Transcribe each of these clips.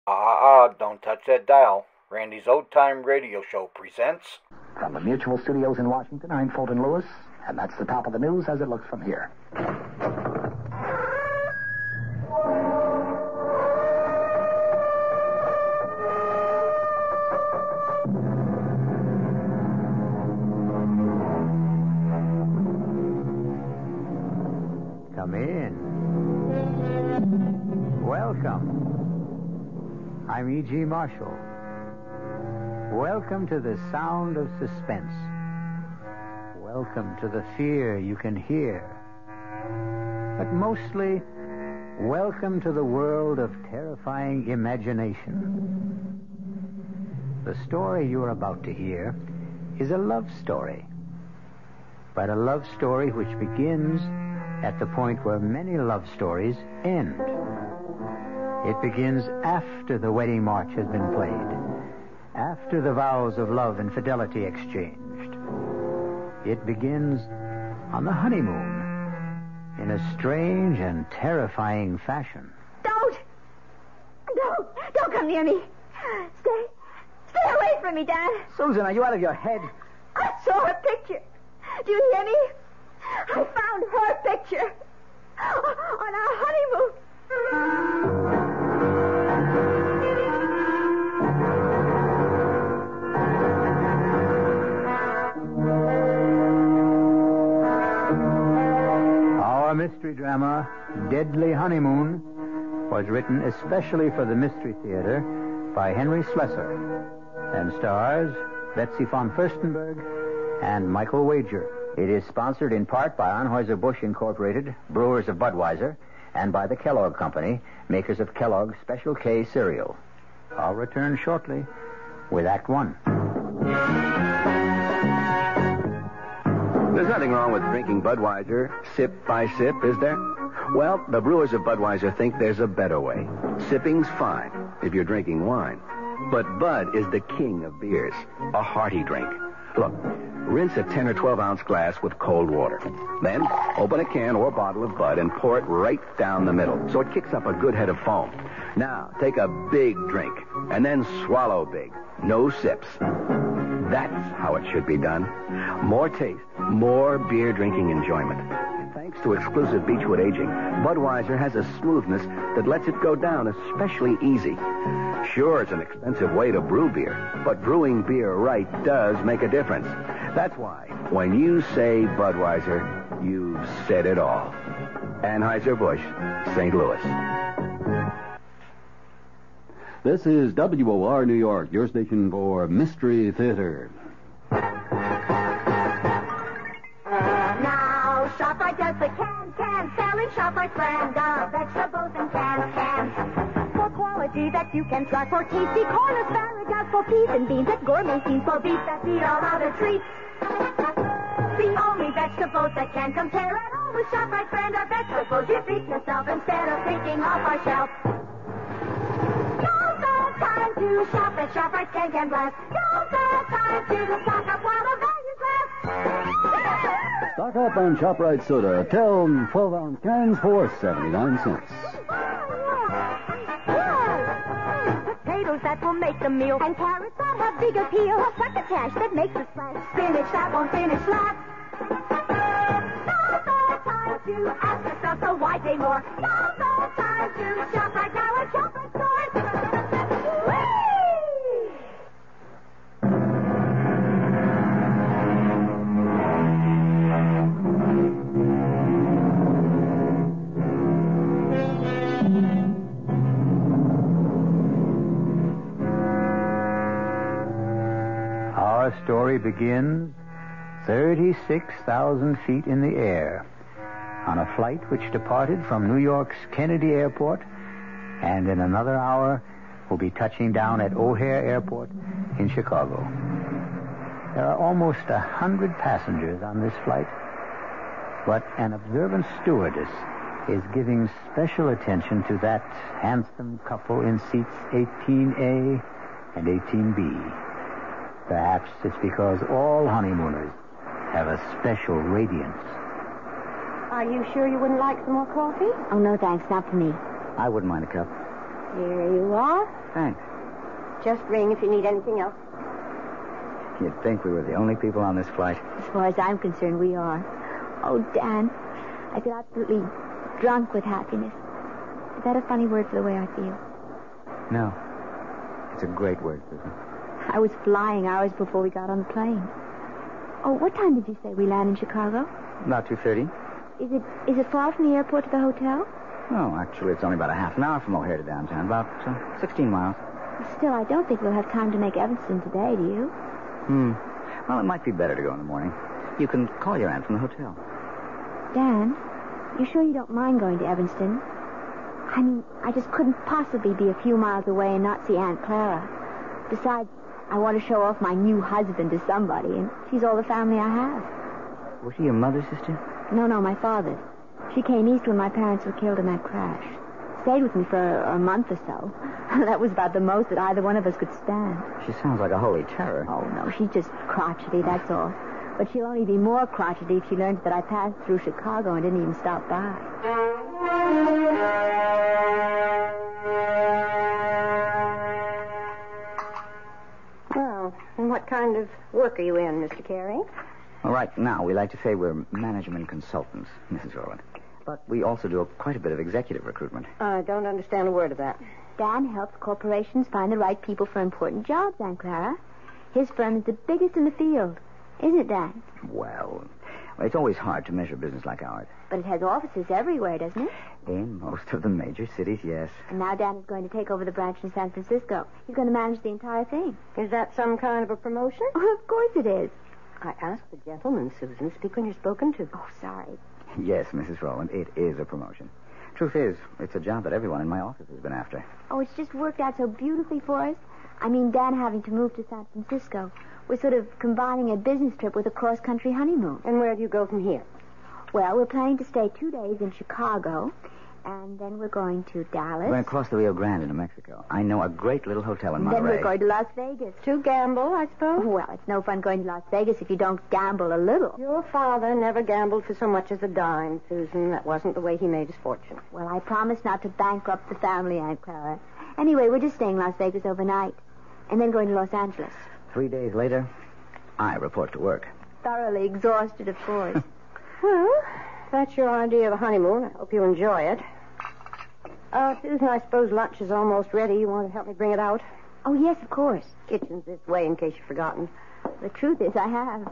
Don't touch that dial. Randy's Old Time Radio Show presents... From the Mutual Studios in Washington, I'm Fulton Lewis, and that's the top of the news as it looks from here. Come in. Welcome. I'm E.G. Marshall. Welcome to the sound of suspense. Welcome to the fear you can hear. But mostly, welcome to the world of terrifying imagination. The story you're about to hear is a love story. But a love story which begins at the point where many love stories end. It begins after the wedding march has been played, after the vows of love and fidelity exchanged. It begins on the honeymoon, in a strange and terrifying fashion. Don't come near me. Stay away from me, Dad. Susan, are you out of your head? I saw her picture. Do you hear me? I found her picture on our honeymoon. Our mystery drama, Deadly Honeymoon, was written especially for the Mystery Theater by Henry Slessor and stars Betsy von Furstenberg and Michael Wager. It is sponsored in part by Anheuser-Busch Incorporated, brewers of Budweiser, and by the Kellogg Company, makers of Kellogg's Special K cereal. I'll return shortly with Act One. There's nothing wrong with drinking Budweiser sip by sip, is there? Well, the brewers of Budweiser think there's a better way. Sipping's fine if you're drinking wine. But Bud is the king of beers, a hearty drink. Look, rinse a 10 or 12-ounce glass with cold water. Then open a can or bottle of Bud and pour it right down the middle so it kicks up a good head of foam. Now, take a big drink and then swallow big. No sips. That's how it should be done. More taste, more beer drinking enjoyment. Thanks to exclusive Beechwood aging, Budweiser has a smoothness that lets it go down especially easy. Sure, it's an expensive way to brew beer, but brewing beer right does make a difference. That's why, when you say Budweiser, you've said it all. Anheuser-Busch, St. Louis. This is WOR New York, your station for Mystery Theater. Now, ShopRite does the can selling ShopRite brand of vegetables and cans. For quality that you can trust, for tasty corn, asparagus, for peas and beans, and gourmet scenes, for beef that beat all other treats. The only vegetables that can compare at all with ShopRite brand of vegetables you treat yourself instead of picking off our shelf. Now's the time to shop at ShopRite can blast. Now's the time to stock up while the values last. Stock up on ShopRite soda. 12-ounce cans for 79 cents. Potatoes that will make the meal, and carrots that have big appeal. Succotash that makes a splash. Spinach that won't finish last. Now's the time to ask yourself, so why pay more? Now's the time to shop right now at ShopRite stores. Our story begins 36,000 feet in the air on a flight which departed from New York's Kennedy Airport and in another hour will be touching down at O'Hare Airport in Chicago. There are almost 100 passengers on this flight, but an observant stewardess is giving special attention to that handsome couple in seats 18A and 18B. Perhaps it's because all honeymooners have a special radiance. Are you sure you wouldn't like some more coffee? Oh, no, thanks. Not for me. I wouldn't mind a cup. Here you are. Thanks. Just ring if you need anything else. You'd think we were the only people on this flight. As far as I'm concerned, we are. Oh, Dan, I feel absolutely drunk with happiness. Is that a funny word for the way I feel? No. It's a great word, Susan. I was flying hours before we got on the plane. Oh, what time did you say we land in Chicago? About 2:30. Is it far from the airport to the hotel? Oh, actually, it's only about a half an hour from O'Hare to downtown. About 16 miles. Still, I don't think we'll have time to make Evanston today, do you? Well, it might be better to go in the morning. You can call your aunt from the hotel. Dan, you sure you don't mind going to Evanston? I mean, I just couldn't possibly be a few miles away and not see Aunt Clara. Besides, I want to show off my new husband to somebody, and she's all the family I have. Was she your mother's sister? No, my father's. She came east when my parents were killed in that crash. Stayed with me for a month or so. That was about the most that either one of us could stand. She sounds like a holy terror. Oh, no, she's just crotchety, that's all. But she'll only be more crotchety if she learns that I passed through Chicago and didn't even stop by. Well, and what kind of work are you in, Mr. Carey? Well, right now, we like to say we're management consultants, Mrs. Rowland. But we also do quite a bit of executive recruitment. I don't understand a word of that. Dan helps corporations find the right people for important jobs, Aunt Clara. His firm is the biggest in the field. Isn't it, Dan? Well, it's always hard to measure business like ours. But it has offices everywhere, doesn't it? In most of the major cities, yes. And now Dan is going to take over the branch in San Francisco. He's going to manage the entire thing. Is that some kind of a promotion? Oh, of course it is. I asked the gentleman, Susan. Speak when you're spoken to. Oh, sorry. Yes, Mrs. Rowland, it is a promotion. Truth is, it's a job that everyone in my office has been after. Oh, it's just worked out so beautifully for us. I mean, Dan having to move to San Francisco. We're sort of combining a business trip with a cross-country honeymoon. And where do you go from here? Well, we're planning to stay 2 days in Chicago, and then we're going to Dallas. We're going to cross the Rio Grande into Mexico. I know a great little hotel in Monterey. Then we're going to Las Vegas. To gamble, I suppose? Well, it's no fun going to Las Vegas if you don't gamble a little. Your father never gambled for so much as a dime, Susan. That wasn't the way he made his fortune. Well, I promised not to bankrupt the family, Aunt Clara. Anyway, we're just staying in Las Vegas overnight, and then going to Los Angeles. 3 days later, I report to work. Thoroughly exhausted, of course. Well, if that's your idea of a honeymoon. I hope you enjoy it. Susan, I suppose lunch is almost ready. You want to help me bring it out? Oh, yes, of course. Kitchen's this way, in case you've forgotten. The truth is, I have.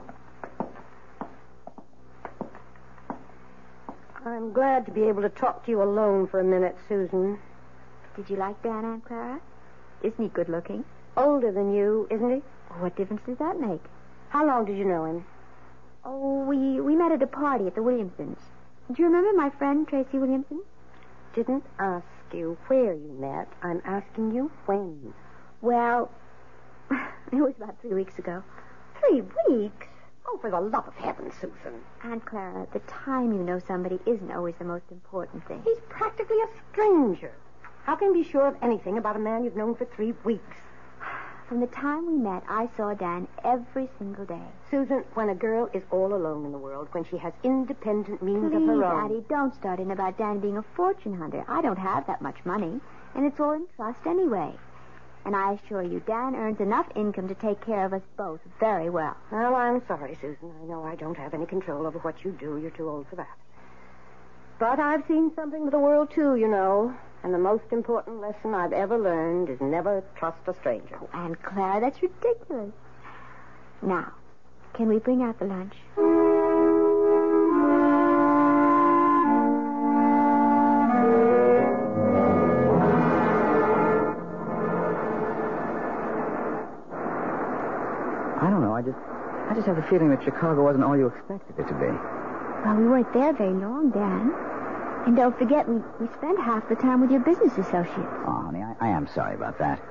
I'm glad to be able to talk to you alone for a minute, Susan. Did you like Dan, Aunt Clara? Isn't he good looking? Older than you, isn't he? What difference does that make? How long did you know him? Oh, we met at a party at the Williamsons. Do you remember my friend, Tracy Williamson? Didn't ask you where you met. I'm asking you when. Well, it was about 3 weeks ago. 3 weeks? Oh, for the love of heaven, Susan. Aunt Clara, the time you know somebody isn't always the most important thing. He's practically a stranger. How can you be sure of anything about a man you've known for 3 weeks? From the time we met, I saw Dan every single day. Susan, when a girl is all alone in the world, when she has independent means Please, of her own... Addie, don't start in about Dan being a fortune hunter. I don't have that much money, and it's all in trust anyway. And I assure you, Dan earns enough income to take care of us both very well. Well, I'm sorry, Susan. I know I don't have any control over what you do. You're too old for that. But I've seen something of the world, too, you know. And the most important lesson I've ever learned is never trust a stranger. Oh, Aunt Clara, that's ridiculous. Now, can we bring out the lunch? I don't know. I just have the feeling that Chicago wasn't all you expected it to be. Well, we weren't there very long, Dan. And don't forget, we spent half the time with your business associates. Oh, honey, I am sorry about that.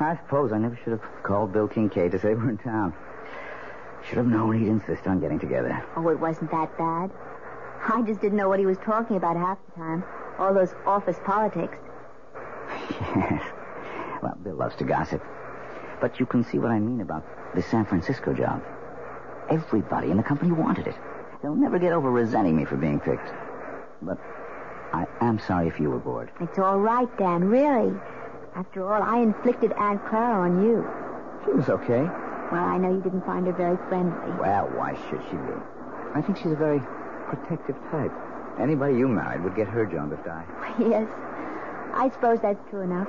I suppose I never should have called Bill Kincaid to say we're in town. Should have known he'd insist on getting together. Oh, it wasn't that bad. I just didn't know what he was talking about half the time. All those office politics. Yes. Well, Bill loves to gossip. But you can see what I mean about the San Francisco job. Everybody in the company wanted it. They'll never get over resenting me for being picked. But I am sorry if you were bored. It's all right, Dan, really. After all, I inflicted Aunt Clara on you. She was okay. Well, I know you didn't find her very friendly. Well, why should she be? I think she's a very protective type. Anybody you married would get her jaundiced eye. Yes, I suppose that's true enough.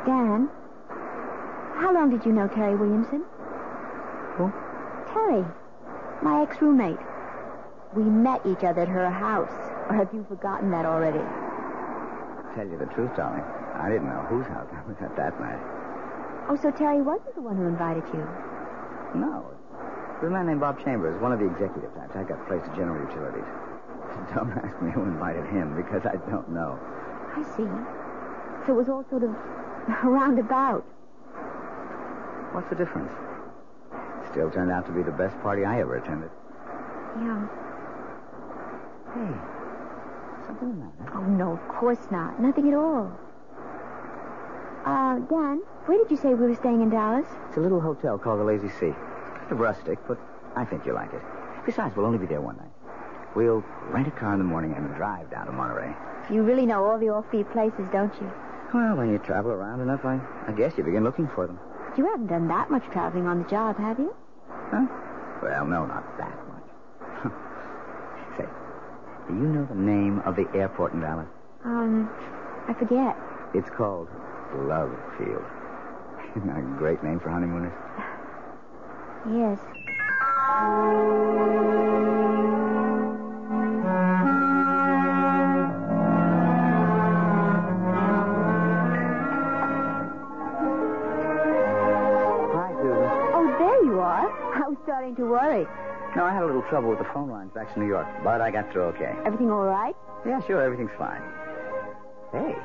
Dan, how long did you know Terry Williamson? Who? Terry, my ex-roommate. We met each other at her house. Or have you forgotten that already? Tell you the truth, darling. I didn't know whose house I was at that night. Oh, so Terry wasn't the one who invited you? No. It was a man named Bob Chambers, one of the executive types. I got placed at General Utilities. Don't ask me who invited him, because I don't know. I see. So it was all sort of roundabout. What's the difference? Still turned out to be the best party I ever attended. Yeah. Hey, something the matter? Oh, no, of course not. Nothing at all. Dan, where did you say we were staying in Dallas? It's a little hotel called the Lazy Sea. Kind of rustic, but I think you'll like it. Besides, we'll only be there one night. We'll rent a car in the morning and drive down to Monterey. You really know all the offbeat places, don't you? Well, when you travel around enough, I guess you begin looking for them. You haven't done that much traveling on the job, have you? Huh? Well, no, not that much. Say, do you know the name of the airport in Dallas? I forget. It's called Love Field. Isn't that a great name for honeymooners? Yes. Hi, Susan. Oh, there you are. I was starting to worry. No, I had a little trouble with the phone lines back to New York, but I got through okay. Everything all right? Yeah, sure, everything's fine. Hey,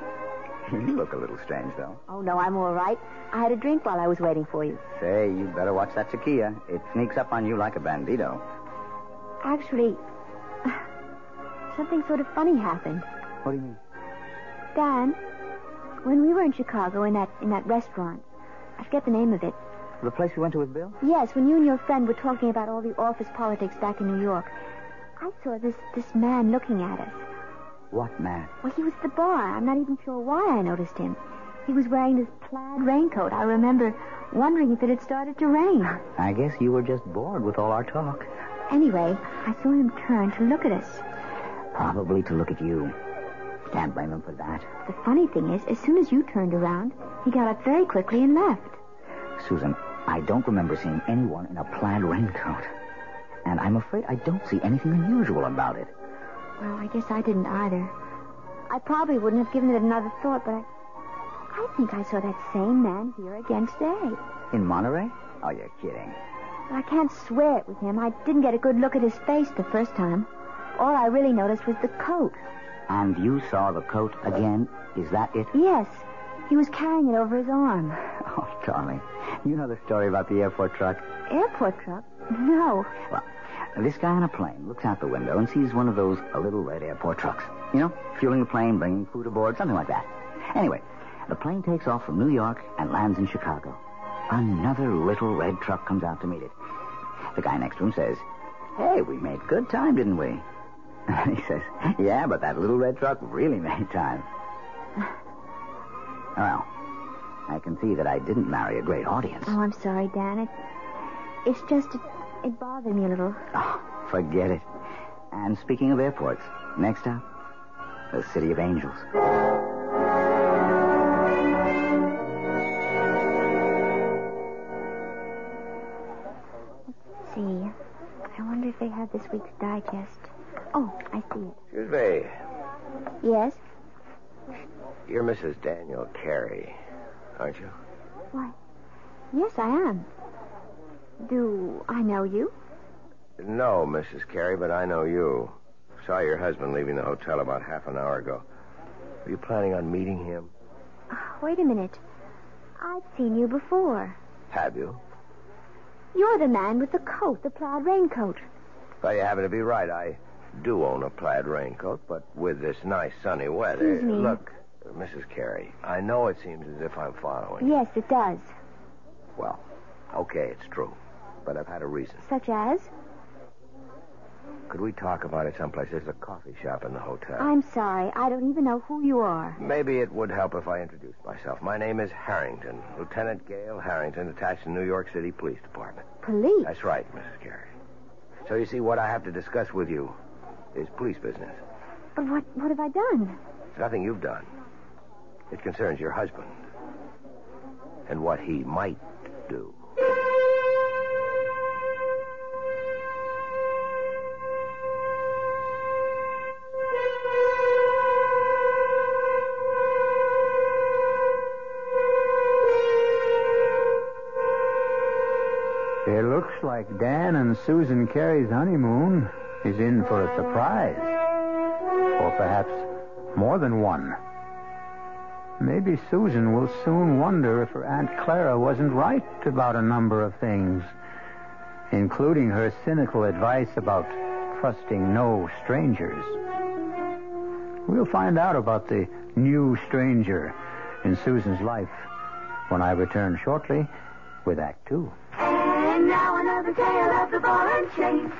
you look a little strange, though. Oh, no, I'm all right. I had a drink while I was waiting for you. Say, you better watch that tequila. It sneaks up on you like a bandito. Actually, something sort of funny happened. What do you mean? Dan, when we were in Chicago in that restaurant, I forget the name of it. The place we went to with Bill? Yes, when you and your friend were talking about all the office politics back in New York, I saw this man looking at us. What man? Well, he was at the bar. I'm not even sure why I noticed him. He was wearing this plaid raincoat. I remember wondering if it had started to rain. I guess you were just bored with all our talk. Anyway, I saw him turn to look at us. Probably to look at you. Can't blame him for that. The funny thing is, as soon as you turned around, he got up very quickly and left. Susan, I don't remember seeing anyone in a plaid raincoat. And I'm afraid I don't see anything unusual about it. Well, I guess I didn't either. I probably wouldn't have given it another thought, but I think I saw that same man here again today. In Monterey? Oh, you're kidding. I can't swear it was him. I didn't get a good look at his face the first time. All I really noticed was the coat. And you saw the coat again? Is that it? Yes. He was carrying it over his arm. Oh, darling. You know the story about the airport truck? Airport truck? No. Well, this guy on a plane looks out the window and sees one of those little red airport trucks. You know, fueling the plane, bringing food aboard, something like that. Anyway, the plane takes off from New York and lands in Chicago. Another little red truck comes out to meet it. The guy next to him says, "Hey, we made good time, didn't we?" And he says, "Yeah, but that little red truck really made time." Well, I can see that I didn't marry a great audience. Oh, I'm sorry, Dan. It's just, it bothered me a little. Oh, forget it. And speaking of airports, next up, the City of Angels. Let's see. I wonder if they have this week's digest. Oh, I see it. Excuse me. Yes? You're Mrs. Daniel Carey, aren't you? Why, yes, I am. Do I know you? No, Mrs. Carey, but I know you. Saw your husband leaving the hotel about half an hour ago. Were you planning on meeting him? Wait a minute. I've seen you before. Have you? You're the man with the coat, the plaid raincoat. Well, you happen to be right. I do own a plaid raincoat, but with this nice sunny weather... Excuse me. Look, Mrs. Carey, I know it seems as if I'm following. Yes, it does. Well, okay, it's true. But I've had a reason. Such as? Could we talk about it someplace? There's a coffee shop in the hotel. I'm sorry. I don't even know who you are. Maybe it would help if I introduced myself. My name is Harrington, Lieutenant Gale Harrington, attached to New York City Police Department. Police? That's right, Mrs. Carey. So you see, what I have to discuss with you is police business. But what have I done? It's nothing you've done. It concerns your husband and what he might do. It looks like Dan and Susan Carey's honeymoon is in for a surprise. Or perhaps more than one. Maybe Susan will soon wonder if her Aunt Clara wasn't right about a number of things, including her cynical advice about trusting no strangers. We'll find out about the new stranger in Susan's life when I return shortly with Act Two. And now another tale of the ball and chain.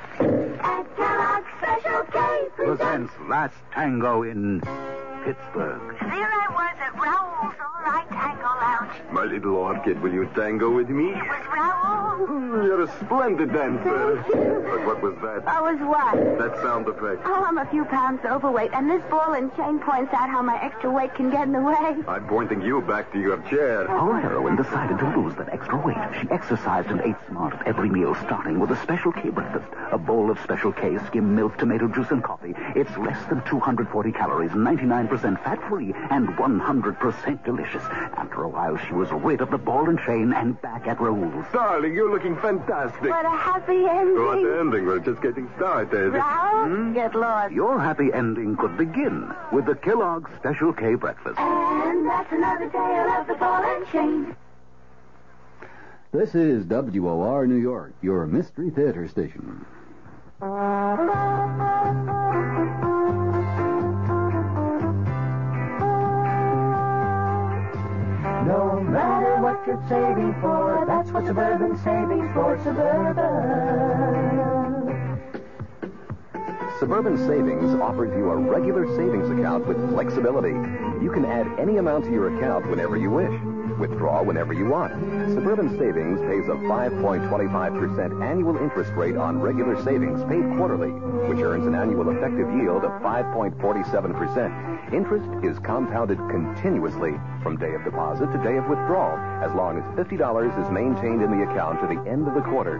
At Kellogg's Special K Presents Last Tango in Pittsburgh. There I was at Raoul's All Right Tango Lounge. My little orchid, will you tango with me? It was Raoul. You're a splendid dancer. Thank you. But what was that? I was what? That sound effect. Oh, I'm a few pounds overweight, and this ball and chain points out how my extra weight can get in the way. I'm pointing you back to your chair. Our heroine decided to lose that extra weight. She exercised and ate smart at every meal, starting with a Special K breakfast. A bowl of Special K, skim milk, tomato juice, and coffee. It's less than 240 calories, 99% fat-free, and 100% delicious. After a while, she was rid of the ball and chain and back at Raoul's. Darling, you're looking fantastic. What a happy ending. What ending? We're just getting started. Raoul, get lost. Your happy ending could begin with the Kellogg's Special K breakfast. And that's another tale of the ball and chain. This is WOR New York, your Mystery Theater station. No matter what you're saving for, that's what Suburban savings for Suburban. Suburban Savings offers you a regular savings account with flexibility. You can add any amount to your account whenever you wish. Withdraw whenever you want. Suburban Savings pays a 5.25% annual interest rate on regular savings paid quarterly, which earns an annual effective yield of 5.47%. Interest is compounded continuously from day of deposit to day of withdrawal, as long as $50 is maintained in the account to the end of the quarter.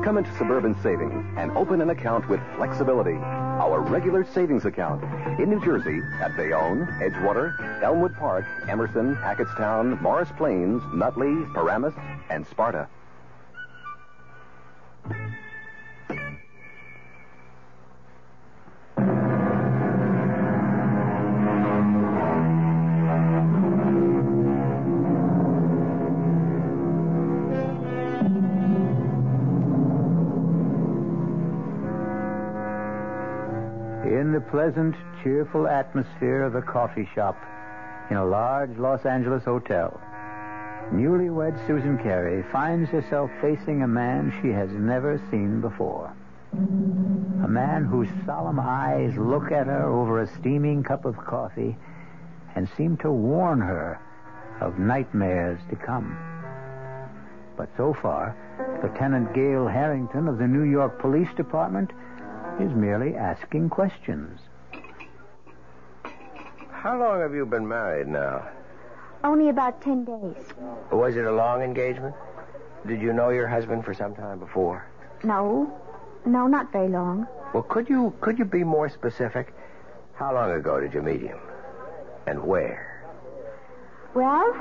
Come into Suburban Savings and open an account with flexibility. Our regular savings account in New Jersey at Bayonne, Edgewater, Elmwood Park, Emerson, Hackettstown, Morris Plains, Nutley, Paramus, and Sparta. In the pleasant, cheerful atmosphere of a coffee shop in a large Los Angeles hotel, newlywed Susan Carey finds herself facing a man she has never seen before. A man whose solemn eyes look at her over a steaming cup of coffee and seem to warn her of nightmares to come. But so far, Lieutenant Gale Harrington of the New York Police Department is merely asking questions. How long have you been married now? Only about 10 days. Was it a long engagement? Did you know your husband for some time before? No, not very long. Well, could you be more specific? How long ago did you meet him? And where? Well,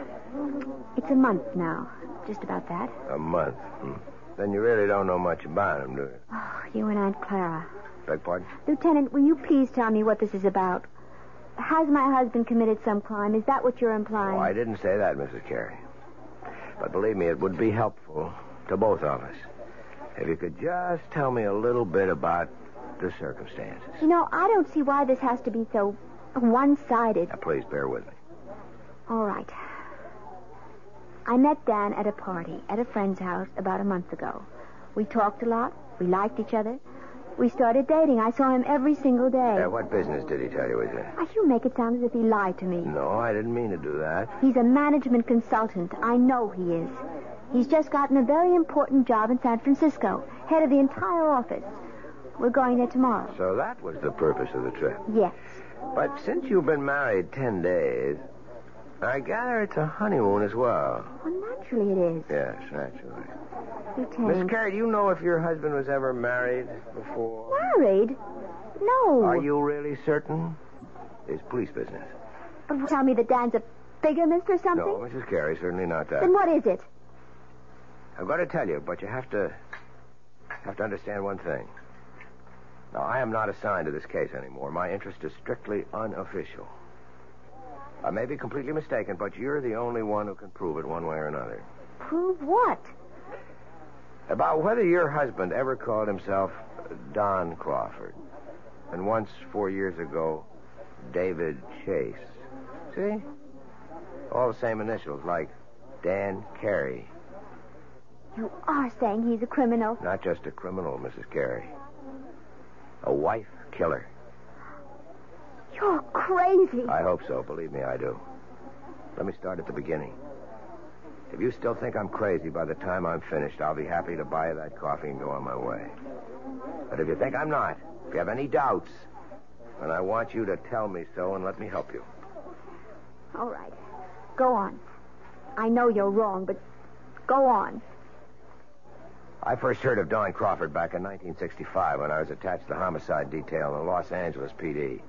it's a month now. Just about that. A month. Then you really don't know much about him, do you? Oh, you and Aunt Clara. Beg pardon? Lieutenant, will you please tell me what this is about? Has my husband committed some crime? Is that what you're implying? Oh, I didn't say that, Mrs. Carey. But believe me, it would be helpful to both of us if you could just tell me a little bit about the circumstances. You know, I don't see why this has to be so one-sided. Now, please bear with me. All right. I met Dan at a party at a friend's house about a month ago. We talked a lot. We liked each other. We started dating. I saw him every single day. What business did he tell you he's in? You make it sound as if he lied to me. No, I didn't mean to do that. He's a management consultant. I know he is. He's just gotten a very important job in San Francisco, head of the entire office. We're going there tomorrow. So that was the purpose of the trip. Yes. But since you've been married 10 days, I gather it's a honeymoon as well. Well, naturally it is. Yes, naturally. Lieutenant. Miss Carey, do you know if your husband was ever married before? Married? No. Are you really certain? It's police business. But tell me that Dan's a bigamist or something? No, Mrs. Carey, certainly not that. Then what is it? I'm going to tell you, but you have to understand one thing. Now, I am not assigned to this case anymore. My interest is strictly unofficial. I may be completely mistaken, but you're the only one who can prove it one way or another. Prove what? About whether your husband ever called himself Don Crawford. And once, 4 years ago, David Chase. See? All the same initials, like Dan Carey. You are saying he's a criminal? Not just a criminal, Mrs. Carey. A wife killer. You're crazy. I hope so. Believe me, I do. Let me start at the beginning. If you still think I'm crazy by the time I'm finished, I'll be happy to buy you that coffee and go on my way. But if you think I'm not, if you have any doubts, then I want you to tell me so and let me help you. All right. Go on. I know you're wrong, but go on. I first heard of Don Crawford back in 1965 when I was attached to the homicide detail in the Los Angeles PD.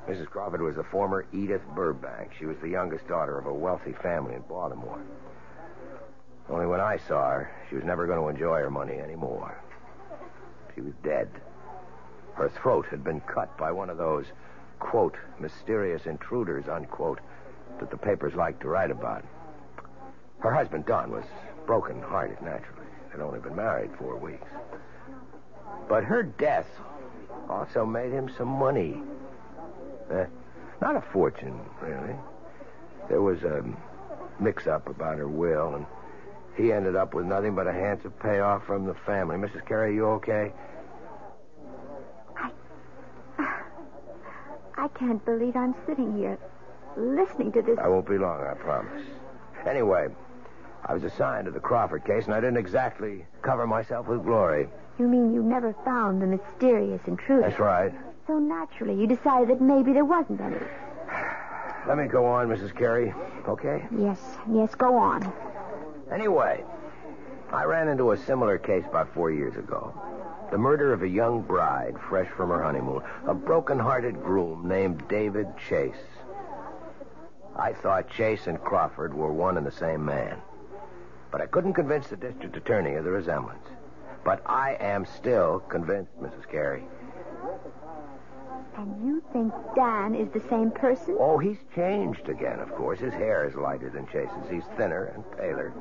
Mrs. Crawford was the former Edith Burbank. She was the youngest daughter of a wealthy family in Baltimore. Only when I saw her, she was never going to enjoy her money anymore. She was dead. Her throat had been cut by one of those, quote, mysterious intruders, unquote, that the papers like to write about. Her husband, Don, was broken-hearted, naturally. They'd only been married 4 weeks. But her death also made him some money. Not a fortune, really. There was a mix-up about her will, and he ended up with nothing but a handsome payoff from the family. Mrs. Carey, you okay? I can't believe I'm sitting here listening to this. I won't be long, I promise. Anyway, I was assigned to the Crawford case, and I didn't exactly cover myself with glory. You mean you never found the mysterious intruder? That's right. So naturally, you decided that maybe there wasn't any. Let me go on, Mrs. Carey, okay? Yes, go on. Anyway, I ran into a similar case about 4 years ago. The murder of a young bride, fresh from her honeymoon. A broken-hearted groom named David Chase. I thought Chase and Crawford were one and the same man. But I couldn't convince the district attorney of the resemblance. But I am still convinced, Mrs. Carey. And you think Dan is the same person? Oh, he's changed again, of course. His hair is lighter than Chase's. He's thinner and paler.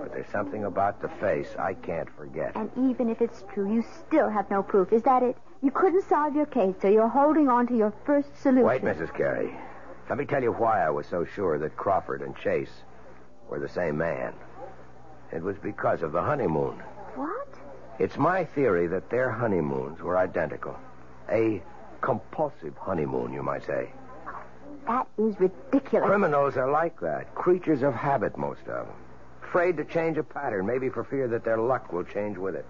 But there's something about the face I can't forget. And even if it's true, you still have no proof. Is that it? You couldn't solve your case, so you're holding on to your first solution. Wait, Mrs. Carey. Let me tell you why I was so sure that Crawford and Chase were the same man. It was because of the honeymoon. What? It's my theory that their honeymoons were identical. A compulsive honeymoon, you might say. That is ridiculous. Criminals are like that. Creatures of habit, most of them. Afraid to change a pattern, maybe for fear that their luck will change with it.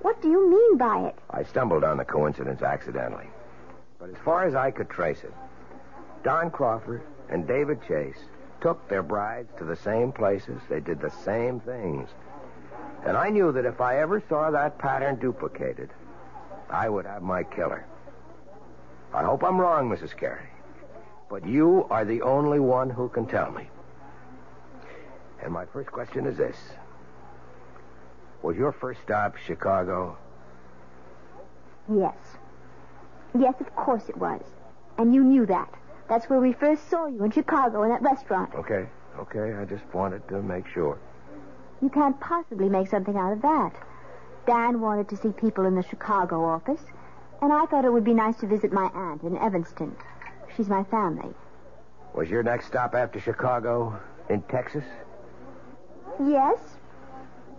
What do you mean by it? I stumbled on the coincidence accidentally. But as far as I could trace it, Don Crawford and David Chase took their brides to the same places. They did the same things. And I knew that if I ever saw that pattern duplicated, I would have my killer. I hope I'm wrong, Mrs. Carey. But you are the only one who can tell me. And my first question is this. Was your first stop Chicago? Yes. Yes, of course it was. And you knew that. That's where we first saw you, in Chicago, in that restaurant. Okay. I just wanted to make sure. You can't possibly make something out of that. Dan wanted to see people in the Chicago office, and I thought it would be nice to visit my aunt in Evanston. She's my family. Was your next stop after Chicago in Texas? Yes.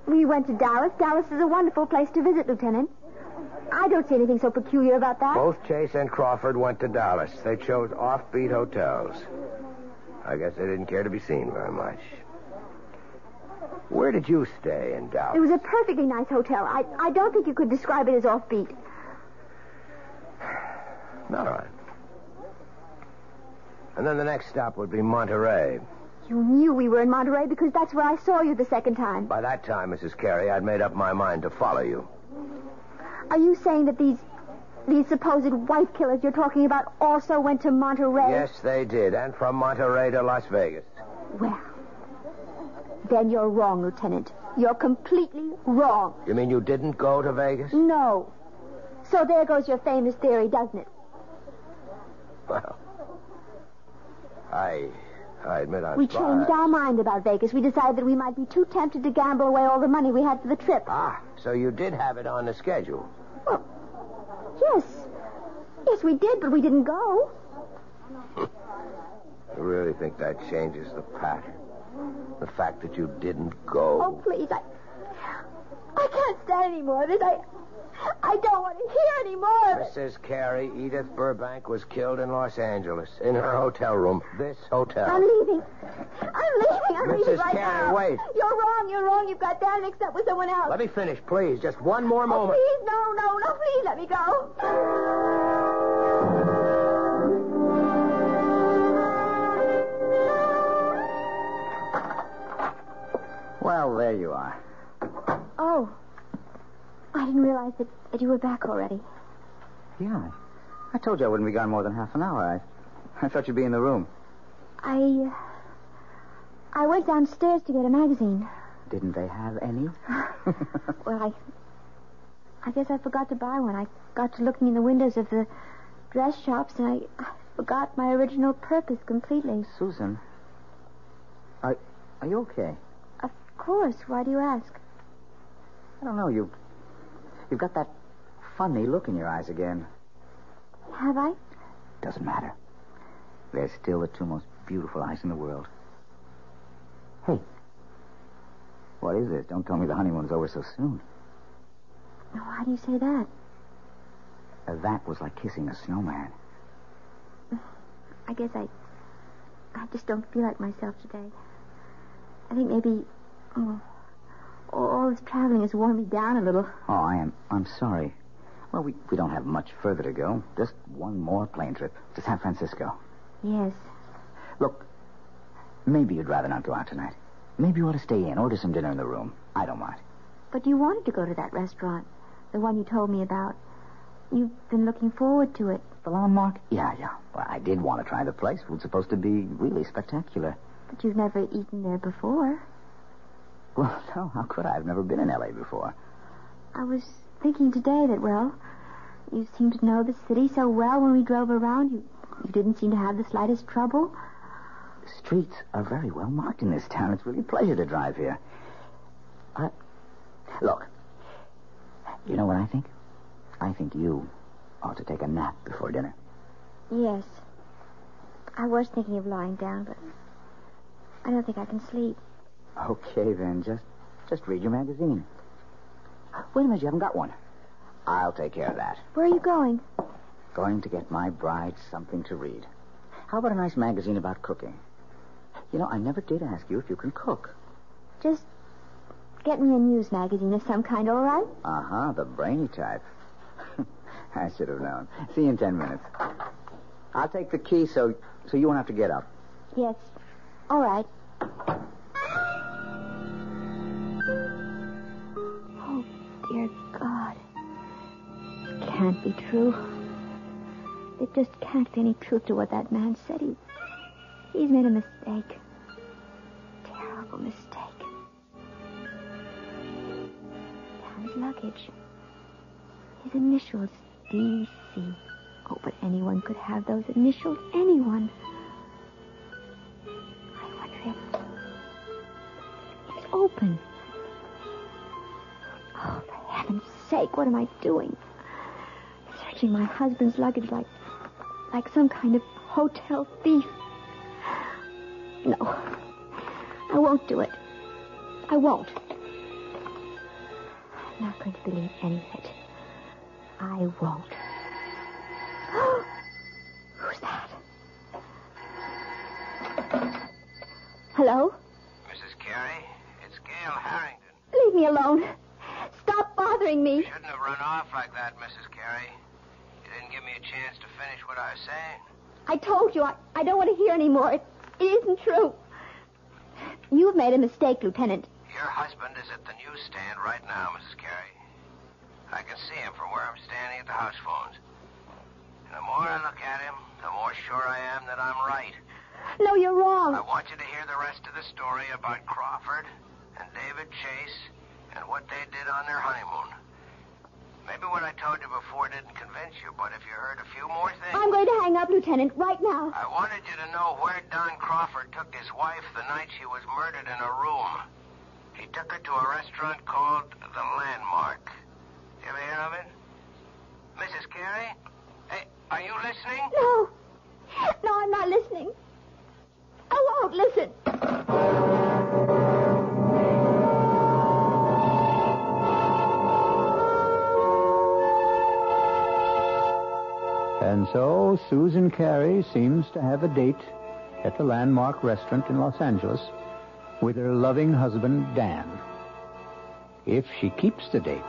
We went to Dallas. Dallas is a wonderful place to visit, Lieutenant. I don't see anything so peculiar about that. Both Chase and Crawford went to Dallas. They chose offbeat hotels. I guess they didn't care to be seen very much. Where did you stay in Dallas? It was a perfectly nice hotel. I don't think you could describe it as offbeat. All right. And then the next stop would be Monterey. You knew we were in Monterey because that's where I saw you the second time. By that time, Mrs. Carey, I'd made up my mind to follow you. Are you saying that these supposed wife killers you're talking about also went to Monterey? Yes, they did. And from Monterey to Las Vegas. Well, then you're wrong, Lieutenant. You're completely wrong. You mean you didn't go to Vegas? No. So there goes your famous theory, doesn't it? Well, I admit I'm We surprised. changed our mind about Vegas. We decided that we might be too tempted to gamble away all the money we had for the trip. Ah, so you did have it on the schedule. Well, yes. Yes, we did, but we didn't go. You really think that changes the pattern? The fact that you didn't go? Oh, please, I can't stand any more of this. I don't want to hear any more of it. Mrs. Carey, Edith Burbank was killed in Los Angeles, in her hotel room. This hotel. I'm leaving. I'm leaving Mrs. right Carey, now. wait. You're wrong. You've got Dan mixed up with someone else. Let me finish, please. Just one more moment. Please, no, please let me go. Well, there you are. Oh. I didn't realize that you were back already. Yeah. I told you I wouldn't be gone more than half an hour. I thought you'd be in the room. I went downstairs to get a magazine. Didn't they have any? Well, I guess I forgot to buy one. I got to looking in the windows of the dress shops, and I forgot my original purpose completely. Susan, are you okay? Of course. Why do you ask? I don't know. You've got that funny look in your eyes again. Have I? Doesn't matter. They're still the two most beautiful eyes in the world. Hey. What is this? Don't tell me the honeymoon's over so soon. Why do you say that? That was like kissing a snowman. I guess I just don't feel like myself today. I think maybe all this traveling has worn me down a little. Oh, I'm sorry. Well, we don't have much further to go. Just one more plane trip to San Francisco. Yes. Look, maybe you'd rather not go out tonight. Maybe you ought to stay in, order some dinner in the room. I don't mind. But you wanted to go to that restaurant, the one you told me about. You've been looking forward to it. The Landmark? Yeah. Well, I did want to try the place. It was supposed to be really spectacular. But you've never eaten there before. Well, no, how could I? I've never been in L.A. before. I was thinking today that, well, you seemed to know the city so well when we drove around. You didn't seem to have the slightest trouble. The streets are very well marked in this town. It's really a pleasure to drive here. Look, you know what I think? I think you ought to take a nap before dinner. Yes. I was thinking of lying down, but I don't think I can sleep. Okay, then. Just read your magazine. Wait a minute, you haven't got one. I'll take care of that. Where are you going? Going to get my bride something to read. How about a nice magazine about cooking? You know, I never did ask you if you can cook. Just get me a news magazine of some kind, all right? Uh-huh, the brainy type. I should have known. See you in 10 minutes. I'll take the key so you won't have to get up. Yes. All right. Oh, dear God. It can't be true. There just can't be any truth to what that man said. He's made a mistake. Terrible mistake. Dan's luggage. His initials, D.C. Oh, but anyone could have those initials. Anyone. I wonder if it's open. Oh, for heaven's sake, what am I doing? Searching my husband's luggage like some kind of hotel thief. No, I won't do it. I won't. not going to believe any of it. I won't. Who's that? Hello? Mrs. Carey, it's Gail Harrington. Leave me alone. Stop bothering me. You shouldn't have run off like that, Mrs. Carey. You didn't give me a chance to finish what I was saying. I told you I don't want to hear any more. It isn't true. You've made a mistake, Lieutenant. Your husband is at the newsstand right now, Mrs. Carey. I can see him from where I'm standing at the house phones. And the more I look at him, the more sure I am that I'm right. No, you're wrong. I want you to hear the rest of the story about Crawford and David Chase and what they did on their honeymoon. Maybe what I told you before didn't convince you, but if you heard a few more things... I'm going to hang up, Lieutenant, right now. I wanted you to know where Don Crawford took his wife the night she was murdered in a room. He took her to a restaurant called The Landmark. You ever hear of it? Mrs. Carey? Hey, are you listening? No. No, I'm not listening. I won't listen. And so Susan Carey seems to have a date at the Landmark restaurant in Los Angeles with her loving husband, Dan. If she keeps the date,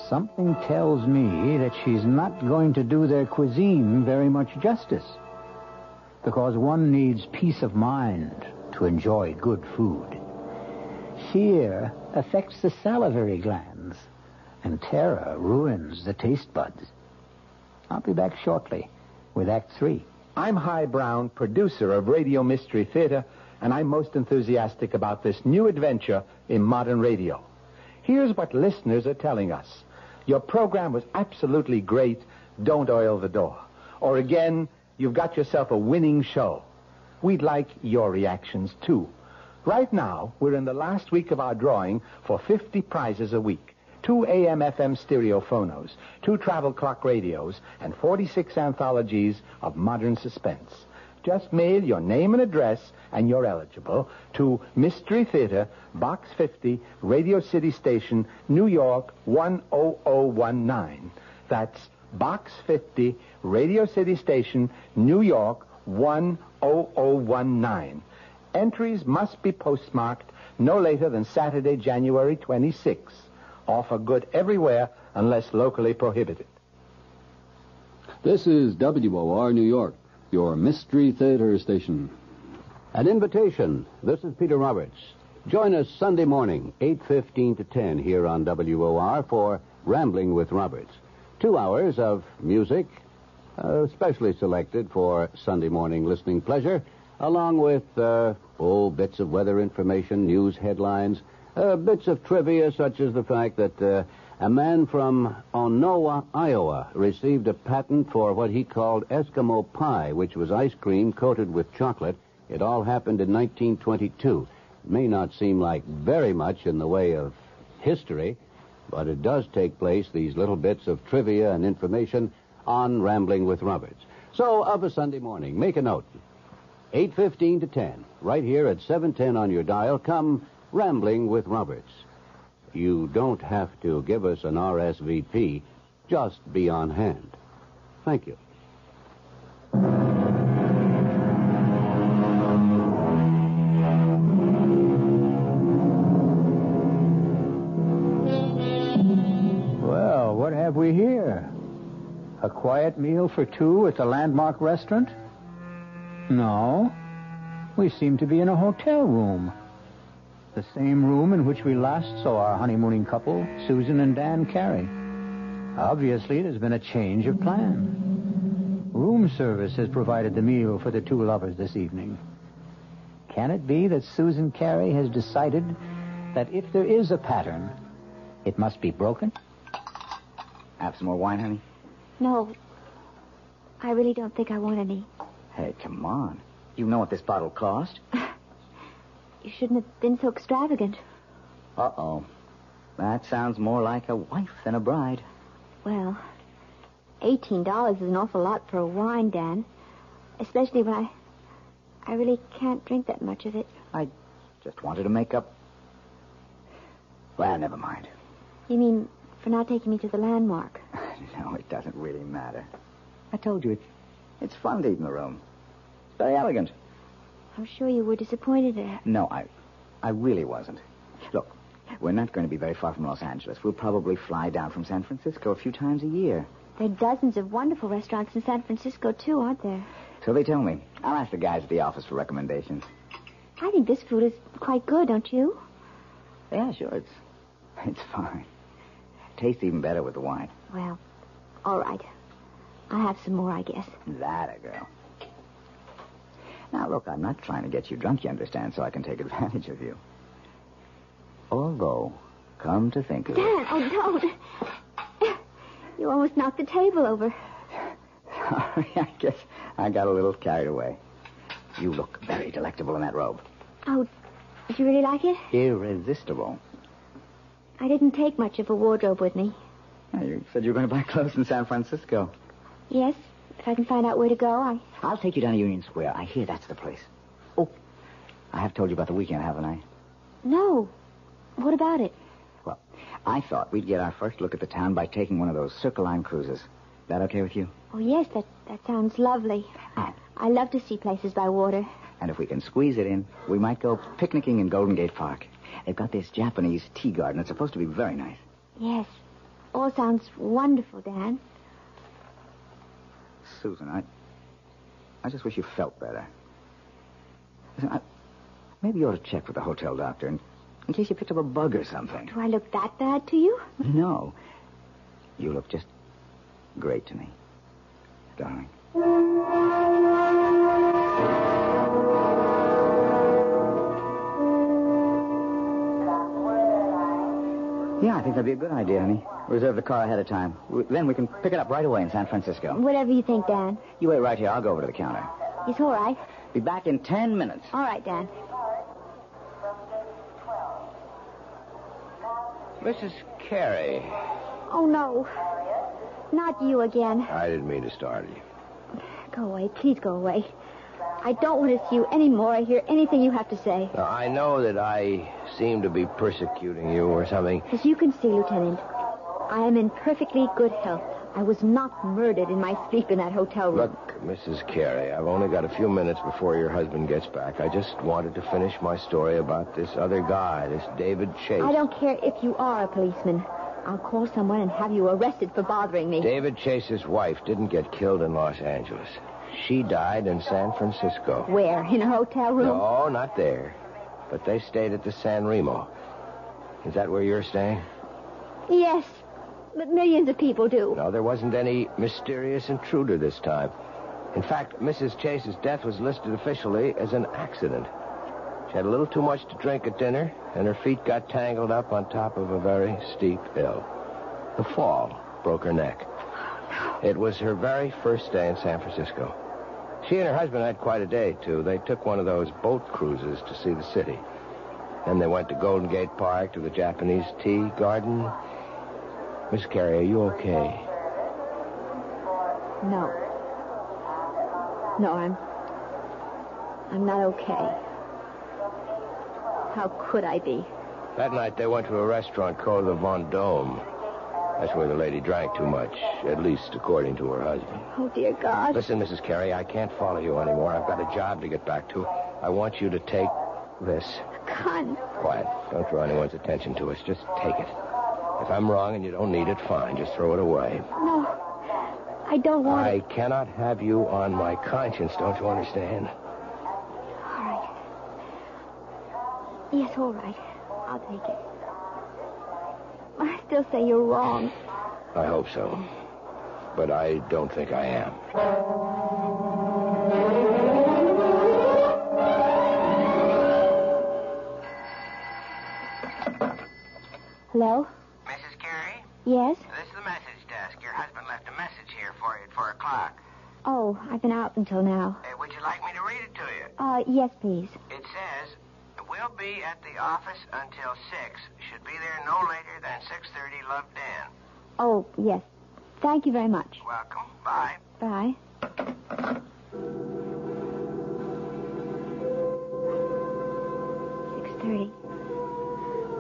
something tells me that she's not going to do their cuisine very much justice, because one needs peace of mind to enjoy good food. Fear affects the salivary glands, and terror ruins the taste buds. I'll be back shortly with Act 3. I'm Hy Brown, producer of Radio Mystery Theater, and I'm most enthusiastic about this new adventure in modern radio. Here's what listeners are telling us. Your program was absolutely great. Don't oil the door. Or again, you've got yourself a winning show. We'd like your reactions, too. Right now, we're in the last week of our drawing for 50 prizes a week. 2 AM/FM stereo phonos, 2 travel clock radios, and 46 anthologies of modern suspense. Just mail your name and address, and you're eligible, to Mystery Theater, Box 50, Radio City Station, New York, 10019. That's Box 50, Radio City Station, New York, 10019. Entries must be postmarked no later than Saturday, January 26th. Offer good everywhere unless locally prohibited. This is WOR New York, your Mystery Theater station. An invitation. This is Peter Roberts. Join us Sunday morning, 8:15 to 10 here on WOR for Rambling with Roberts. 2 hours of music, specially selected for Sunday morning listening pleasure, along with, bits of weather information, news headlines, bits of trivia, such as the fact that a man from Onowa, Iowa, received a patent for what he called Eskimo pie, which was ice cream coated with chocolate. It all happened in 1922. It may not seem like very much in the way of history, but it does take place, these little bits of trivia and information, on Rambling with Roberts. So, of a Sunday morning, make a note. 8:15 to 10, right here at 710 on your dial, come Rambling with Roberts. You don't have to give us an RSVP. Just be on hand. Thank you. Well, what have we here? A quiet meal for 2 at the Landmark restaurant? No. We seem to be in a hotel room. The same room in which we last saw our honeymooning couple, Susan and Dan Carey. Obviously, there's been a change of plan. Room service has provided the meal for the 2 lovers this evening. Can it be that Susan Carey has decided that if there is a pattern, it must be broken? Have some more wine, honey? No. I really don't think I want any. Hey, come on. You know what this bottle cost? You shouldn't have been so extravagant. Uh-oh. That sounds more like a wife than a bride. Well, $18 is an awful lot for a wine, Dan. Especially when I really can't drink that much of it. I just wanted to make up... Well, never mind. You mean for not taking me to the landmark? No, it doesn't really matter. I told you, it's fun to eat in the room. It's very elegant. I'm sure you were disappointed at it. No, I really wasn't. Look, we're not going to be very far from Los Angeles. We'll probably fly down from San Francisco a few times a year. There are dozens of wonderful restaurants in San Francisco, too, aren't there? So they tell me. I'll ask the guys at the office for recommendations. I think this food is quite good, don't you? Yeah, sure. It's fine. Tastes even better with the wine. Well, all right. I'll have some more, I guess. That a girl. Now, look, I'm not trying to get you drunk, you understand, so I can take advantage of you. Although, come to think of it... Dan, oh, don't. You almost knocked the table over. Sorry, I guess I got a little carried away. You look very delectable in that robe. Oh, did you really like it? Irresistible. I didn't take much of a wardrobe with me. You said you were going to buy clothes in San Francisco. Yes, if I can find out where to go, I'll take you down to Union Square. I hear that's the place. Oh, I have told you about the weekend, haven't I? No. What about it? Well, I thought we'd get our first look at the town by taking one of those Circle Line cruises. That okay with you? Oh, yes, that sounds lovely. I love to see places by water. And if we can squeeze it in, we might go picnicking in Golden Gate Park. They've got this Japanese tea garden. It's supposed to be very nice. Yes. All sounds wonderful, Dan. Susan, I just wish you felt better. Listen, maybe you ought to check with the hotel doctor in case you picked up a bug or something. Do I look that bad to you? No. You look just great to me, darling. Yeah, I think that'd be a good idea, honey. Reserve the car ahead of time. Then we can pick it up right away in San Francisco. Whatever you think, Dan. You wait right here. I'll go over to the counter. It's all right. Be back in 10 minutes. All right, Dan. Mrs. Carey. Oh, no. Not you again. I didn't mean to startle you. Go away. Please go away. I don't want to see you anymore or hear anything you have to say. Now, I know that I seem to be persecuting you or something. As you can see, Lieutenant, I am in perfectly good health. I was not murdered in my sleep in that hotel room. Look, Mrs. Carey, I've only got a few minutes before your husband gets back. I just wanted to finish my story about this other guy, this David Chase. I don't care if you are a policeman. I'll call someone and have you arrested for bothering me. David Chase's wife didn't get killed in Los Angeles. She died in San Francisco. Where? In a hotel room? No, not there. But they stayed at the San Remo. Is that where you're staying? Yes, but millions of people do. No, there wasn't any mysterious intruder this time. In fact, Mrs. Chase's death was listed officially as an accident. She had a little too much to drink at dinner, and her feet got tangled up on top of a very steep hill. The fall broke her neck. It was her very first day in San Francisco. She and her husband had quite a day, too. They took one of those boat cruises to see the city. Then they went to Golden Gate Park, to the Japanese tea garden. Miss Carey, are you okay? No. No, I'm not okay. How could I be? That night they went to a restaurant called the Vendome. That's where the lady drank too much, at least according to her husband. Oh, dear God. Listen, Mrs. Carey, I can't follow you anymore. I've got a job to get back to. I want you to take this. Gun. Quiet. Don't draw anyone's attention to us. Just take it. If I'm wrong and you don't need it, fine. Just throw it away. No, I don't want I it. cannot have you on my conscience, don't you understand? All right. Yes, all right. I'll take it. I still say you're wrong. I hope so. But I don't think I am. Hello? Mrs. Carey? Yes? This is the message desk. Your husband left a message here for you at 4 o'clock. Oh, I've been out until now. Would you like me to read it to you? Yes, please. It says, we'll be at the office until 6. Should be there no later than 6:30. Love, Dan. Oh, yes. Thank you very much. Welcome. Bye. Bye. $6:30.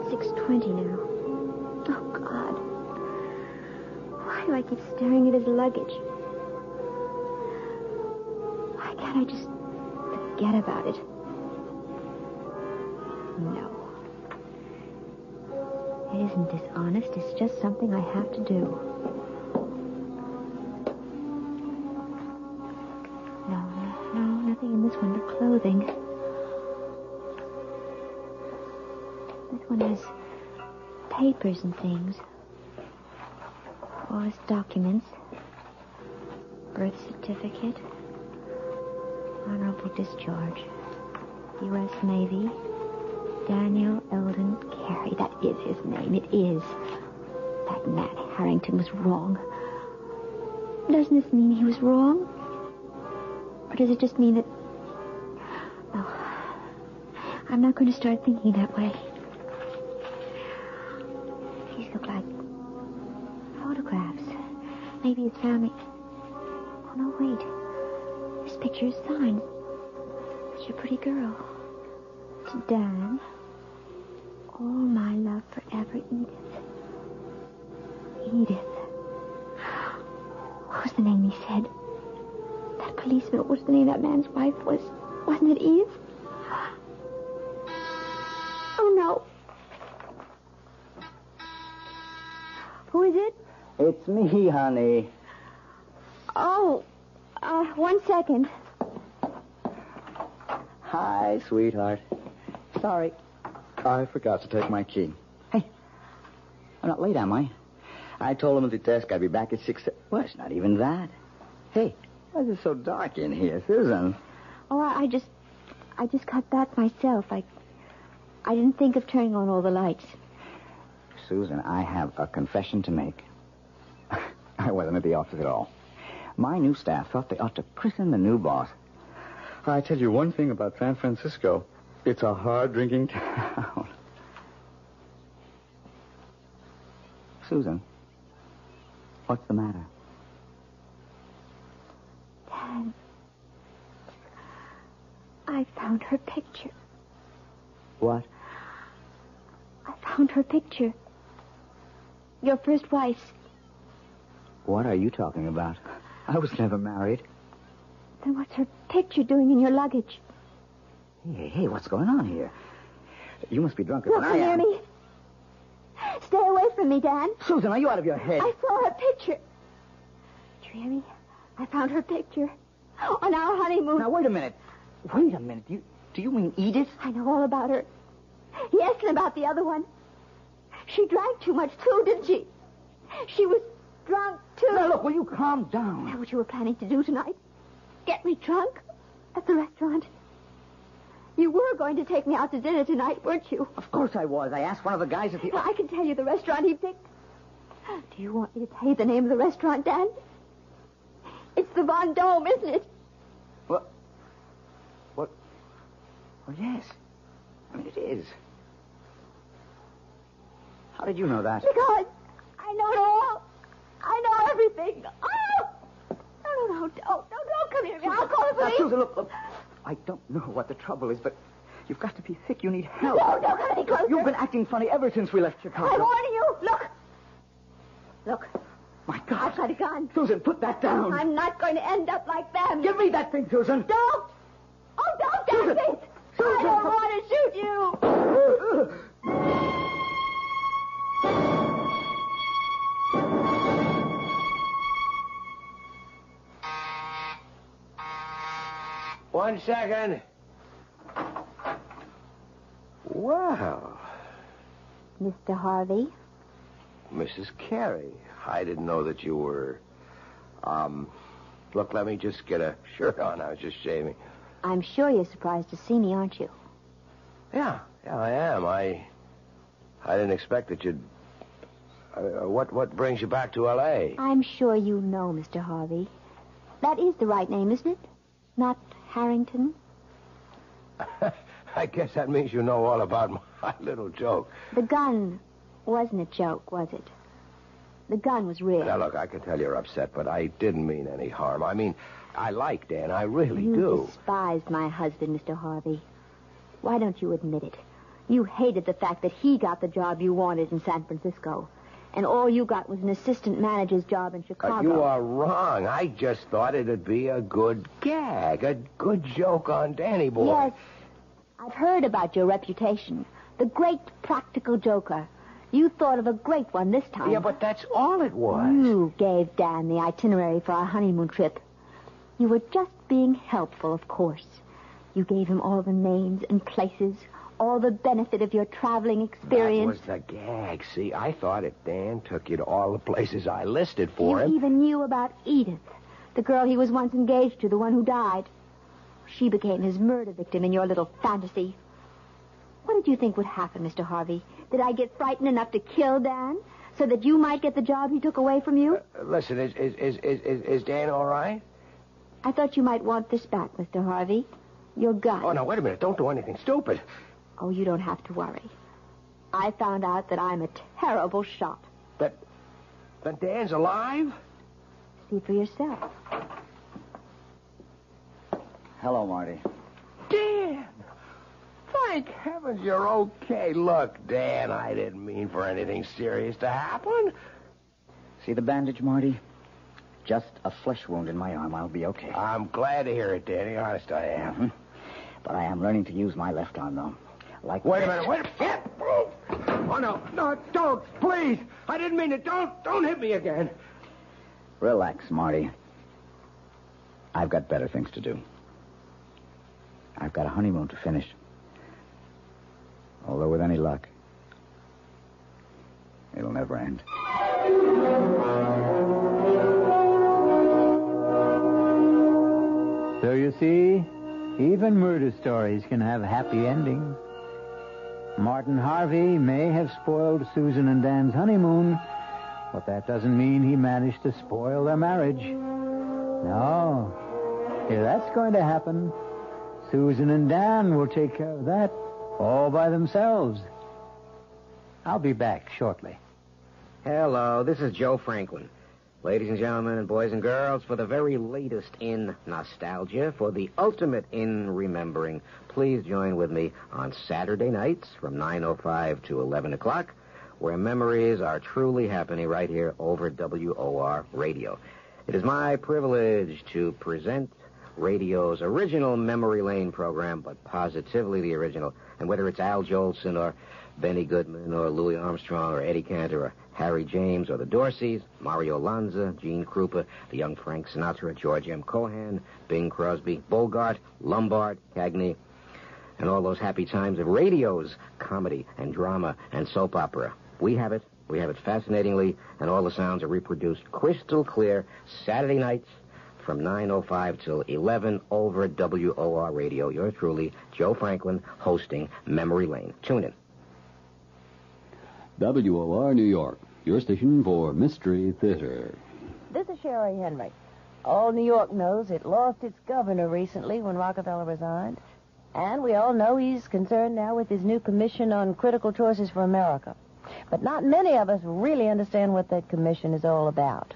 $6:20 now. Oh, God. I keep staring at his luggage? Why can't I just forget about it? No. It isn't dishonest. It's just something I have to do. No, nothing in this one but clothing. This one has papers and things. All his documents. Birth certificate. Honorable discharge. U.S. Navy. Daniel Eldon Carey. That is his name. It is. That man Harrington was wrong. Doesn't this mean he was wrong? Or does it just mean that... No. I'm not going to start thinking that way. These look like photographs. Maybe his family... Oh, no, wait. This picture is signed. Such a pretty girl. To Dan. All my love forever, Edith. Edith. What was the name he said? That policeman, what was the name that man's wife was? Wasn't it Edith? Oh, no. Who is it? It's me, honey. Oh, 1 second. Hi, sweetheart. Sorry. I forgot to take my key. Hey, I'm not late, am I? I told him at the desk I'd be back at 6. Well, it's not even that. Hey, why is it so dark in here, Susan? Oh, I just got back myself. I didn't think of turning on all the lights. Susan, I have a confession to make. I wasn't at the office at all. My new staff thought they ought to christen the new boss. I tell you one thing about San Francisco. It's a hard-drinking town. Susan, what's the matter? Dad, I found her picture. What? I found her picture. Your first wife's. What are you talking about? I was never married. Then what's her picture doing in your luggage? Hey, what's going on here? You must be drunker Look than I near am. me. Stay away from me, Dan. Susan, are you out of your head? I saw her picture. Do you hear me? I found her picture. On our honeymoon. Now, wait a minute. Wait a minute. Do you mean Edith? I know all about her. Yes, and about the other one. She drank too much, too, didn't she? She was drunk, too. Now, look, will you calm down? Is that what you were planning to do tonight? Get me drunk? At the restaurant? You were going to take me out to dinner tonight, weren't you? Of course I was. I asked one of the guys at the... Well, I can tell you the restaurant he picked. Do you want me to tell you the name of the restaurant, Dan? It's the Von Dome, isn't it? What? Well, yes. I mean, it is. How did you know that? Because I know it all. I know everything. Oh! No, don't come here. I'll call the police. Now, Susan, look. I don't know what the trouble is, but you've got to be sick. You need help. No, don't come any closer. You've been acting funny ever since we left Chicago. I'm warning you. Look. My God. I've got a gun. Susan, put that down. I'm not going to end up like them. Give me that thing, Susan. Don't. Oh, don't, Susan. Daphne. I don't want to shoot you. 1 second. Wow. Mr. Harvey? Mrs. Carey, I didn't know that you were... Look, let me just get a shirt on. I was just shaving. I'm sure you're surprised to see me, aren't you? Yeah, I am. I didn't expect that you'd... what brings you back to L.A.? I'm sure you know, Mr. Harvey. That is the right name, isn't it? Not Harrington? I guess that means you know all about my little joke. The gun wasn't a joke, was it? The gun was real. Now, look, I can tell you're upset, but I didn't mean any harm. I mean, I like Dan. I really you do. You despised my husband, Mr. Harvey. Why don't you admit it? You hated the fact that he got the job you wanted in San Francisco. and all you got was an assistant manager's job in Chicago. You are wrong. I just thought it'd be a good gag, a good joke on Danny boy. Yes, I've heard about your reputation. The great practical joker. You thought of a great one this time. Yeah, but that's all it was. You gave Dan the itinerary for our honeymoon trip. You were just being helpful, of course. You gave him all the names and places, all the benefit of your traveling experience. That was the gag. See, I thought if Dan took you to all the places I listed for him... You even knew about Edith, the girl he was once engaged to, the one who died. She became his murder victim in your little fantasy. What did you think would happen, Mr. Harvey? Did I get frightened enough to kill Dan so that you might get the job he took away from you? Listen, is Dan all right? I thought you might want this back, Mr. Harvey. Your gun. Oh, no, wait a minute. Don't do anything stupid. Oh, you don't have to worry. I found out that I'm a terrible shot. That Dan's alive? See for yourself. Hello, Marty. Dan! Thank heavens you're okay. Look, Dan, I didn't mean for anything serious to happen. See the bandage, Marty? Just a flesh wound in my arm. I'll be okay. I'm glad to hear it, Danny. Honest, I am. Mm-hmm. But I am learning to use my left arm, though. Wait a minute. Yeah. Oh, no. No, don't. Please. I didn't mean it. Don't hit me again. Relax, Marty. I've got better things to do. I've got a honeymoon to finish. Although with any luck, it'll never end. So you see, even murder stories can have happy endings. Martin Harvey may have spoiled Susan and Dan's honeymoon, but that doesn't mean he managed to spoil their marriage. No. If that's going to happen, Susan and Dan will take care of that all by themselves. I'll be back shortly. Hello, this is Joe Franklin. Ladies and gentlemen and boys and girls, for the very latest in nostalgia, for the ultimate in remembering, please join with me on Saturday nights from 9:05 to 11 o'clock, where memories are truly happening right here over WOR Radio. It is my privilege to present radio's original Memory Lane program, but positively the original. And whether it's Al Jolson or Benny Goodman or Louis Armstrong or Eddie Cantor or Harry James or the Dorseys, Mario Lanza, Gene Krupa, the young Frank Sinatra, George M. Cohan, Bing Crosby, Bogart, Lombard, Cagney, and all those happy times of radio's comedy and drama and soap opera. We have it fascinatingly, and all the sounds are reproduced crystal clear Saturday nights from 9:05 till 11 over WOR Radio. Yours truly, Joe Franklin, hosting Memory Lane. Tune in. WOR New York, your station for Mystery Theater. This is Sherry Henry. All New York knows it lost its governor recently when Rockefeller resigned. And we all know he's concerned now with his new commission on critical choices for America. But not many of us really understand what that commission is all about.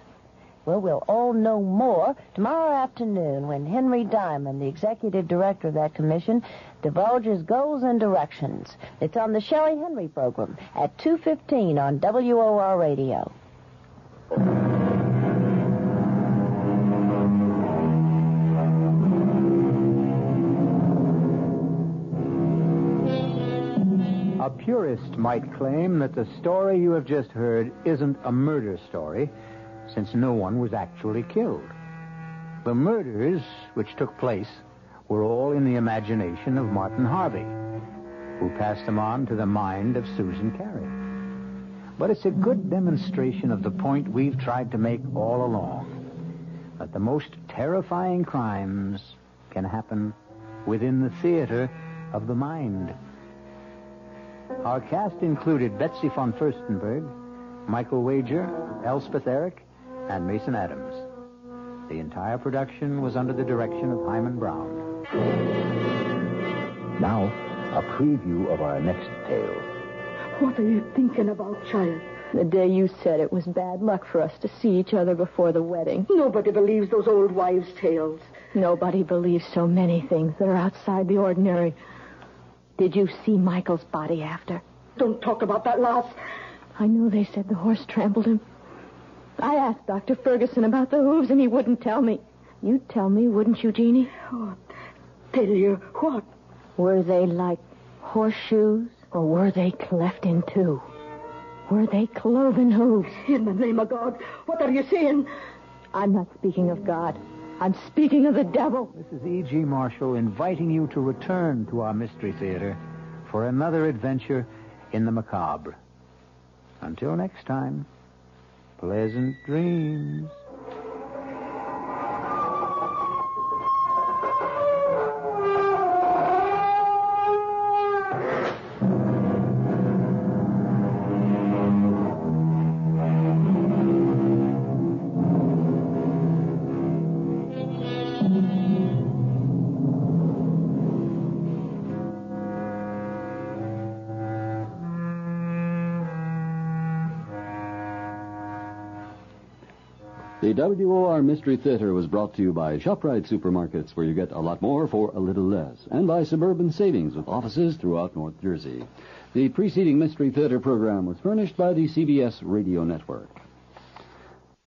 Well, we'll all know more tomorrow afternoon when Henry Diamond, the executive director of that commission, divulges goals and directions. It's on the Sherry Henry program at 2:15 on WOR Radio. A purist might claim that the story you have just heard isn't a murder story, since no one was actually killed. The murders which took place were all in the imagination of Martin Harvey, who passed them on to the mind of Susan Carey. But it's a good demonstration of the point we've tried to make all along, that the most terrifying crimes can happen within the theater of the mind. Our cast included Betsy von Furstenberg, Michael Wager, Elspeth Eric, and Mason Adams. The entire production was under the direction of Hyman Brown. Now, a preview of our next tale. What are you thinking about, child? The day you said it was bad luck for us to see each other before the wedding. Nobody believes those old wives' tales. Nobody believes so many things that are outside the ordinary. Did you see Michael's body after? Don't talk about that, lass. I know they said the horse trampled him. I asked Dr. Ferguson about the hooves, and he wouldn't tell me. You'd tell me, wouldn't you, Jeannie? Oh, tell you what? Were they like horseshoes, or were they cleft in two? Were they cloven hooves? In the name of God, what are you saying? I'm not speaking of God. I'm speaking of the devil. This is E.G. Marshall inviting you to return to our Mystery Theater for another adventure in the macabre. Until next time, pleasant dreams. The WOR Mystery Theater was brought to you by ShopRite Supermarkets, where you get a lot more for a little less, and by Suburban Savings with offices throughout North Jersey. The preceding Mystery Theater program was furnished by the CBS Radio Network.